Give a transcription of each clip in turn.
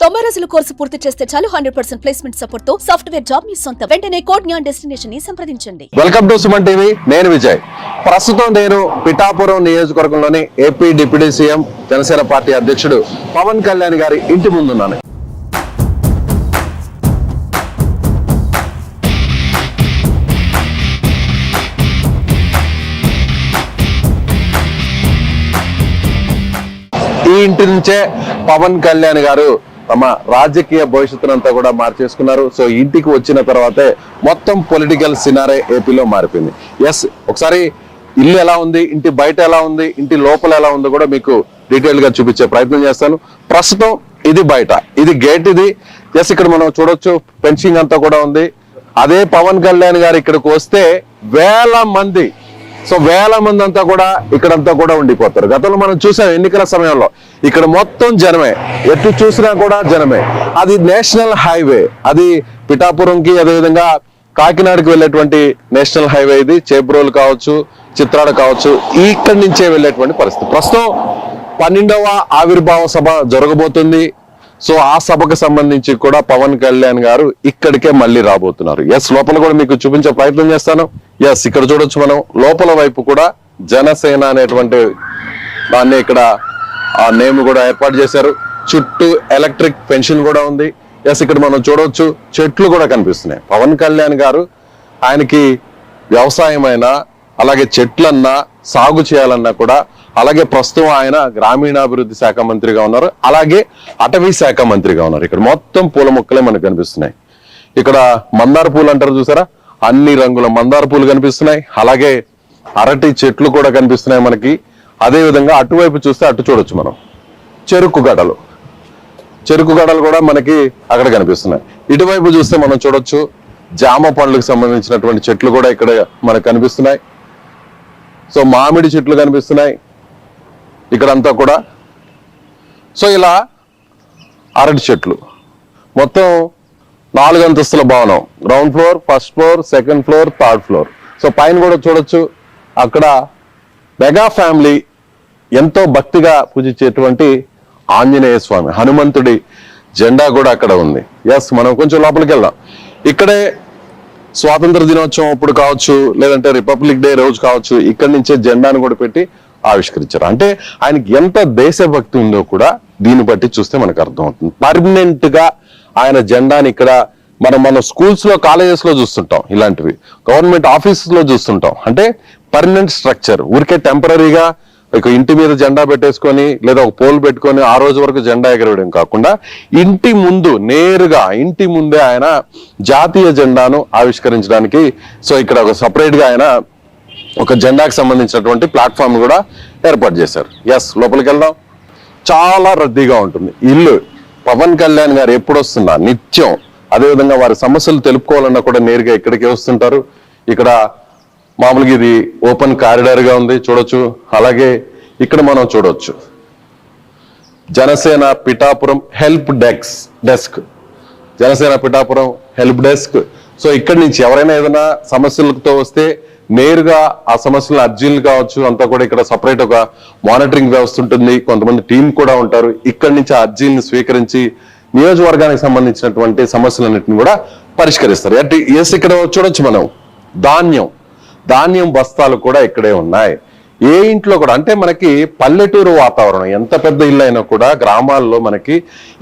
90 రోజుల కోర్సు పూర్తి చేస్తే చాలు 100% ప్లేస్మెంట్ సపోర్ట్ తో సాఫ్ట్వేర్ జాబ్ మీ సొంతం. వెంటనే కోడ్ జ్ఞాన్ డెస్టినేషన్ ని సంప్రదించండి. Welcome to Suman TV. నేను విజయ్. ప్రస్తుతం నేను పిఠాపురం నియోజకవర్గంలోని AP deputy CM Janasena party అధ్యక్షుడు పవన్ కళ్యాణ్ గారి ఇంటి ముందున్నాను. ఈ ఇంటి నుంచే పవన్ కళ్యాణ్ గారు తమ రాజకీయ భవిష్యత్తునంతా కూడా మార్చేసుకున్నారు. సో ఇంటికి వచ్చిన తర్వాతే మొత్తం పొలిటికల్ సినారే ఏపీలో మారిపోయింది. ఎస్, ఒకసారి ఇల్లు ఎలా ఉంది, ఇంటి బయట ఎలా ఉంది, ఇంటి లోపల ఎలా ఉందో కూడా మీకు డీటెయిల్ గా చూపించే ప్రయత్నం చేస్తాను. ప్రస్తుతం ఇది బయట, ఇది గేట్. ఇది ఎస్, ఇక్కడ మనం చూడొచ్చు ఫెన్సింగ్ అంతా కూడా ఉంది. అదే పవన్ కళ్యాణ్ గారు ఇక్కడికి వస్తే వేల మంది అంతా కూడా ఇక్కడంతా కూడా ఉండిపోతారు. గతంలో మనం చూసాం ఎన్నికల సమయంలో ఇక్కడ మొత్తం జనమే, ఎటు చూసినా కూడా జనమే. అది నేషనల్ హైవే, అది పిఠాపురంకి అదేవిధంగా కాకినాడకి వెళ్ళేటువంటి నేషనల్ హైవే. ఇది చేబ్రోలు కావచ్చు, చిత్రాడ కావచ్చు, ఇక్కడి నుంచే వెళ్ళేటువంటి పరిస్థితి. ప్రస్తుతం 12వ ఆవిర్భావ సభ జరగబోతుంది. సో ఆ సభకు సంబంధించి కూడా పవన్ కళ్యాణ్ గారు ఇక్కడికే మళ్ళీ రాబోతున్నారు. ఎస్, లోపల కూడా మీకు చూపించే ప్రయత్నం చేస్తాను. ఎస్, ఇక్కడ చూడొచ్చు మనం లోపల వైపు కూడా జనసేన అనేటువంటి దాన్ని ఇక్కడ ఆ నేమ్ కూడా ఏర్పాటు చేశారు. చుట్టూ ఎలక్ట్రిక్ పెన్షన్ కూడా ఉంది. ఎస్, ఇక్కడ మనం చూడవచ్చు చెట్లు కూడా కనిపిస్తున్నాయి. పవన్ కళ్యాణ్ గారు ఆయనకి వ్యవసాయం అయినా అలాగే చెట్లన్నా సాగు చేయాలన్నా కూడా, అలాగే ప్రస్తుతం ఆయన గ్రామీణాభివృద్ధి శాఖ మంత్రిగా ఉన్నారు, అలాగే అటవీ శాఖ మంత్రిగా ఉన్నారు. ఇక్కడ మొత్తం పూల మొక్కలే మనకు కనిపిస్తున్నాయి. ఇక్కడ మందార పూలు అంటారు చూసారా, అన్ని రంగుల మందార పూలు కనిపిస్తున్నాయి. అలాగే అరటి చెట్లు కూడా కనిపిస్తున్నాయి మనకి. అదే విధంగా అటువైపు చూస్తే అటు చూడొచ్చు మనం చెరుకు గడలు కూడా మనకి అక్కడ కనిపిస్తున్నాయి. ఇటువైపు చూస్తే మనం చూడొచ్చు జామ పండ్లకు సంబంధించినటువంటి చెట్లు కూడా ఇక్కడ మనకు కనిపిస్తున్నాయి. సో మామిడి చెట్లు కనిపిస్తున్నాయి ఇక్కడంతా కూడా. సో ఇలా అరటి చెట్లు, మొత్తం 4 అంతస్తుల భవనం. Ground floor, first floor, second floor, third floor. So పైన కూడా చూడొచ్చు అక్కడ మెగా ఫ్యామిలీ ఎంతో భక్తిగా పూజించేటువంటి ఆంజనేయ స్వామి, హనుమంతుడి జెండా కూడా అక్కడ ఉంది. ఎస్, మనం కొంచెం లోపలికి వెళ్దాం. ఇక్కడే స్వాతంత్ర దినోత్సవం అప్పుడు కావచ్చు, లేదంటే రిపబ్లిక్ డే రోజు కావచ్చు, ఇక్కడి నుంచే జెండాను కూడా పెట్టి ఆవిష్కరించారు. అంటే ఆయనకి ఎంత దేశభక్తి ఉందో కూడా దీన్ని బట్టి చూస్తే మనకు అర్థం అవుతుంది. పర్మనెంట్ గా ఆయన జెండాని ఇక్కడ మనం స్కూల్స్ లో, కాలేజెస్ లో చూస్తుంటాం, ఇలాంటివి గవర్నమెంట్ ఆఫీసెస్ లో చూస్తుంటాం. అంటే పర్మనెంట్ స్ట్రక్చర్, ఊరికే టెంపరీగా ఒక ఇంటి మీద జెండా పెట్టేసుకొని లేదా ఒక పోల్ పెట్టుకొని ఆ రోజు వరకు జెండా ఎగరవేయడం కాకుండా, ఇంటి ముందు నేరుగా ఇంటి ముందే ఆయన జాతీయ జెండాను ఆవిష్కరించడానికి సో ఇక్కడ ఒక సపరేట్ గా ఆయన ఒక జెండాకి సంబంధించినటువంటి ప్లాట్ఫామ్ కూడా ఏర్పాటు చేశారు. ఎస్, లోపలికి వెళ్దాం. చాలా రద్దీగా ఉంటుంది ఇల్లు. పవన్ కళ్యాణ్ గారు ఎప్పుడు వస్తున్నా నిత్యం, అదేవిధంగా వారి సమస్యలు తెలుపుకోవాలన్నా కూడా నేరుగా ఇక్కడికే వస్తుంటారు. ఇక్కడ మామూలుగా ఇది ఓపెన్ కారిడార్ గా ఉంది, చూడొచ్చు. అలాగే ఇక్కడ మనం చూడొచ్చు Janasena Pithapuram help desk, Janasena Pithapuram help desk. So ఇక్కడి నుంచి ఎవరైనా ఏదైనా సమస్యలతో వస్తే నేరుగా ఆ సమస్యల అర్జీలు కావచ్చు అంతా కూడా ఇక్కడ సపరేట్ ఒక మానిటరింగ్ వ్యవస్థ ఉంటుంది. కొంతమంది టీం కూడా ఉంటారు. ఇక్కడి నుంచి ఆ అర్జీలను స్వీకరించి నియోజకవర్గానికి సంబంధించినటువంటి సమస్యలన్నింటిని కూడా పరిష్కరిస్తారు. ఎస్, ఇక్కడ చూడొచ్చు మనం ధాన్యం బస్తాలు కూడా ఇక్కడే ఉన్నాయి. ఏ ఇంట్లో కూడా, అంటే మనకి పల్లెటూరు వాతావరణం, ఎంత పెద్ద ఇల్లు అయినా కూడా గ్రామాల్లో మనకి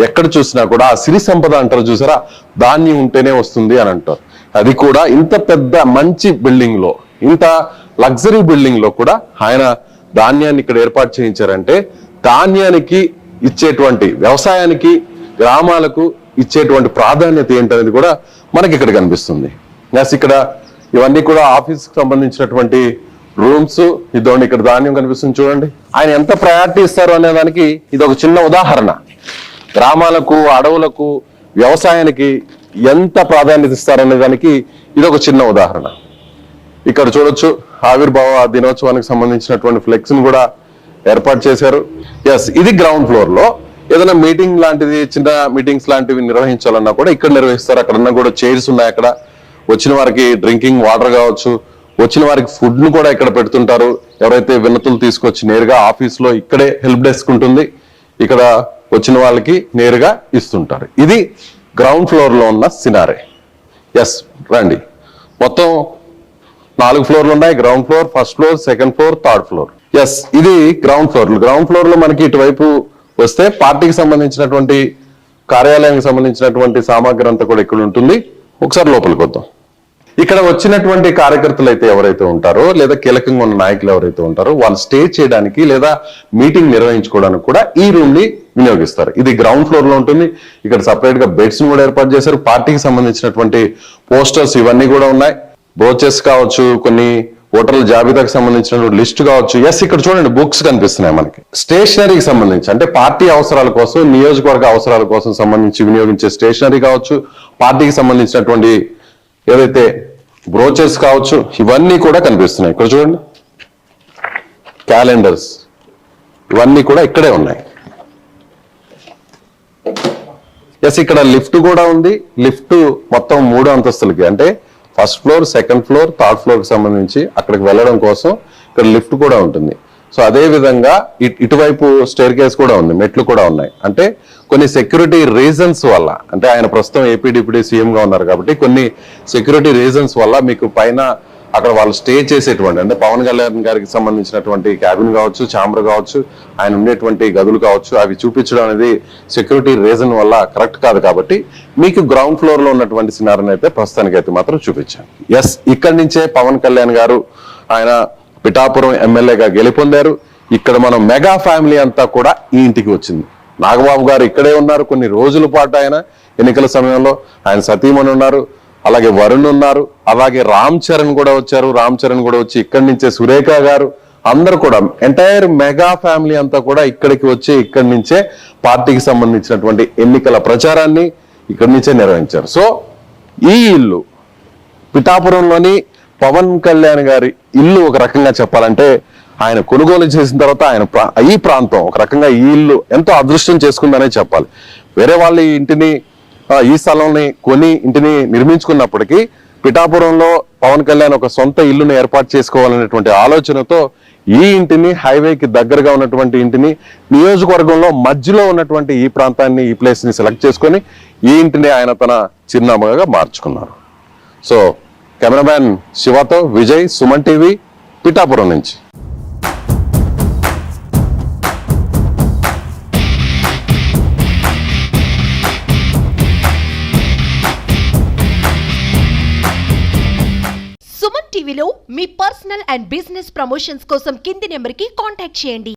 ఎక్కడ చూసినా కూడా ఆ సిరి సంపద అంటారు చూసారా, ధాన్యం ఉంటేనే వస్తుంది అని అంటారు. అది కూడా ఇంత పెద్ద మంచి బిల్డింగ్ లో, ఇంత లగ్జరీ బిల్డింగ్ లో కూడా ఆయన ధాన్యాన్ని ఇక్కడ ఏర్పాటు చేయించారంటే ధాన్యానికి ఇచ్చేటువంటి, వ్యవసాయానికి, గ్రామాలకు ఇచ్చేటువంటి ప్రాధాన్యత ఏంటనేది కూడా మనకి ఇక్కడ కనిపిస్తుంది. ఇక్కడ ఇవన్నీ కూడా ఆఫీస్ కి సంబంధించినటువంటి రూమ్స్. ఇదోండి ఇక్కడ ధాన్యం కనిపిస్తుంది చూడండి. ఆయన ఎంత ప్రయారిటీ ఇస్తారు అనే దానికి ఇది ఒక చిన్న ఉదాహరణ. గ్రామాలకు, అడవులకు, వ్యవసాయానికి ఎంత ప్రాధాన్యత ఇస్తారనే దానికి ఇది ఒక చిన్న ఉదాహరణ. ఇక్కడ చూడొచ్చు ఆవిర్భావ దినోత్సవానికి సంబంధించినటువంటి ఫ్లెక్స్ ను కూడా ఏర్పాటు చేశారు. ఎస్, ఇది గ్రౌండ్ ఫ్లోర్ లో ఏదైనా మీటింగ్ లాంటిది, చిన్న మీటింగ్స్ లాంటివి నిర్వహించాలన్నా కూడా ఇక్కడ నిర్వహిస్తారు. అక్కడన్నా కూడా చైర్స్ ఉన్నాయి. అక్కడ వచ్చిన వారికి డ్రింకింగ్ వాటర్ కావచ్చు, వచ్చిన వారికి ఫుడ్ ను కూడా ఇక్కడ పెడుతుంటారు. ఎవరైతే వినతులు తీసుకొచ్చి నేరుగా ఆఫీస్ లో ఇక్కడే హెల్ప్ డెస్క్ ఉంటుంది. ఇక్కడ వచ్చిన వాళ్ళకి నేరుగా ఇస్తుంటారు. ఇది గ్రౌండ్ ఫ్లోర్ లో ఉన్న సినారే. ఎస్, రండి. మొత్తం 4 ఫ్లోర్లు ఉన్నాయి. Ground floor, first floor, second floor, third floor. Yes, ఇది గ్రౌండ్ ఫ్లోర్. గ్రౌండ్ ఫ్లోర్ లో మనకి ఇటువైపు వస్తే పార్టీకి సంబంధించినటువంటి కార్యాలయానికి సంబంధించినటువంటి సామాగ్రి అంతా కూడా ఇక్కడ ఉంటుంది. ఒకసారి లోపలికి వద్దాం. ఇక్కడ వచ్చినటువంటి కార్యకర్తలు అయితే ఎవరైతే ఉంటారో లేదా కీలకంగా ఉన్న నాయకులు ఎవరైతే ఉంటారో వాళ్ళు స్టే చేయడానికి లేదా మీటింగ్ నిర్వహించుకోవడానికి కూడా ఈ రూమ్ ని వినియోగిస్తారు. ఇది గ్రౌండ్ ఫ్లోర్ లో ఉంటుంది. ఇక్కడ సపరేట్ గా బెడ్స్ ని కూడా ఏర్పాటు చేశారు. పార్టీకి సంబంధించినటువంటి పోస్టర్స్ ఇవన్నీ కూడా ఉన్నాయి. బ్రోచెస్ కావచ్చు, కొన్ని ఓటర్ల జాబితాకు సంబంధించిన లిస్ట్ కావచ్చు. ఎస్, ఇక్కడ చూడండి బుక్స్ కనిపిస్తున్నాయి మనకి. స్టేషనరీకి సంబంధించి అంటే పార్టీ అవసరాల కోసం, నియోజకవర్గ అవసరాల కోసం సంబంధించి వినియోగించే స్టేషనరీ కావచ్చు, పార్టీకి సంబంధించినటువంటి ఏదైతే బ్రోచెస్ కావచ్చు, ఇవన్నీ కూడా కనిపిస్తున్నాయి. ఇక్కడ చూడండి క్యాలెండర్స్, ఇవన్నీ కూడా ఇక్కడే ఉన్నాయి. ఎస్, ఇక్కడ లిఫ్ట్ కూడా ఉంది. లిఫ్ట్ మొత్తం 3 అంతస్తులకి అంటే first floor, second floor, third floor కి సంబంధించి అక్కడికి వెళ్ళడం కోసం ఇక్కడ లిఫ్ట్ కూడా ఉంటుంది. సో అదే విధంగా ఇటువైపు స్టేర్ కేస్ కూడా ఉంది, మెట్లు కూడా ఉన్నాయి. అంటే కొన్ని సెక్యూరిటీ రీజన్స్ వల్ల, అంటే ఆయన ప్రస్తుతం ఏపీ డిప్యూటీ సీఎం గా ఉన్నారు కాబట్టి కొన్ని సెక్యూరిటీ రీజన్స్ వల్ల మీకు పైన అక్కడ వాళ్ళు స్టే చేసేటువంటి అంటే పవన్ కళ్యాణ్ గారికి సంబంధించినటువంటి క్యాబిన్ కావచ్చు, ఛాంబర్ కావచ్చు, ఆయన ఉండేటువంటి గదులు కావచ్చు, అవి చూపించడం అనేది సెక్యూరిటీ రీజన్ వల్ల కరెక్ట్ కాదు. కాబట్టి మీకు గ్రౌండ్ ఫ్లోర్ లో ఉన్నటువంటి సినారిని అయితే ప్రస్తుతానికి అయితే మాత్రం చూపించాను. ఎస్, ఇక్కడి నుంచే పవన్ కళ్యాణ్ గారు ఆయన పిఠాపురం ఎమ్మెల్యేగా గెలుపొందారు. ఇక్కడ మనం మెగా ఫ్యామిలీ అంతా కూడా ఈ ఇంటికి వచ్చింది. నాగబాబు గారు ఇక్కడే ఉన్నారు కొన్ని రోజుల పాటు. ఆయన ఎన్నికల సమయంలో ఆయన సతీమణి ఉన్నారు, అలాగే వరుణ్ ఉన్నారు, అలాగే రామ్ చరణ్ కూడా వచ్చారు. రామ్ చరణ్ కూడా వచ్చి ఇక్కడి నుంచే సురేఖ గారు, అందరు కూడా ఎంటైర్ మెగా ఫ్యామిలీ అంతా కూడా ఇక్కడికి వచ్చి ఇక్కడి నుంచే పార్టీకి సంబంధించినటువంటి ఎన్నికల ప్రచారాన్ని ఇక్కడి నుంచే నిర్వహించారు. సో ఈ ఇల్లు పిఠాపురంలోని పవన్ కళ్యాణ్ గారి ఇల్లు ఒక రకంగా చెప్పాలంటే ఆయన కొనుగోలు చేసిన తర్వాత ఆయన ఈ ప్రాంతం ఒక రకంగా ఈ ఇల్లు ఎంతో అదృష్టం చేసుకుందనే చెప్పాలి. వేరే వాళ్ళ ఇంటిని, ఈ స్థలంని కొని ఇంటిని నిర్మించుకున్నప్పటికీ పిఠాపురంలో పవన్ కళ్యాణ్ ఒక సొంత ఇల్లును ఏర్పాటు చేసుకోవాలనేటువంటి ఆలోచనతో ఈ ఇంటిని, హైవేకి దగ్గరగా ఉన్నటువంటి ఇంటిని, నియోజకవర్గంలో మధ్యలో ఉన్నటువంటి ఈ ప్రాంతాన్ని, ఈ ప్లేస్ ని సెలెక్ట్ చేసుకొని ఈ ఇంటిని ఆయన తన చిరునామాగా మార్చుకున్నారు. సో కెమెరామ్యాన్ శివతో విజయ్, సుమన్ టీవీ, పిఠాపురం నుంచి. సుమన్ టీవీలో మీ పర్సనల్ అండ్ బిజినెస్ ప్రమోషన్స్ కోసం కింది నెంబర్కి కాంటాక్ట్ చేయండి.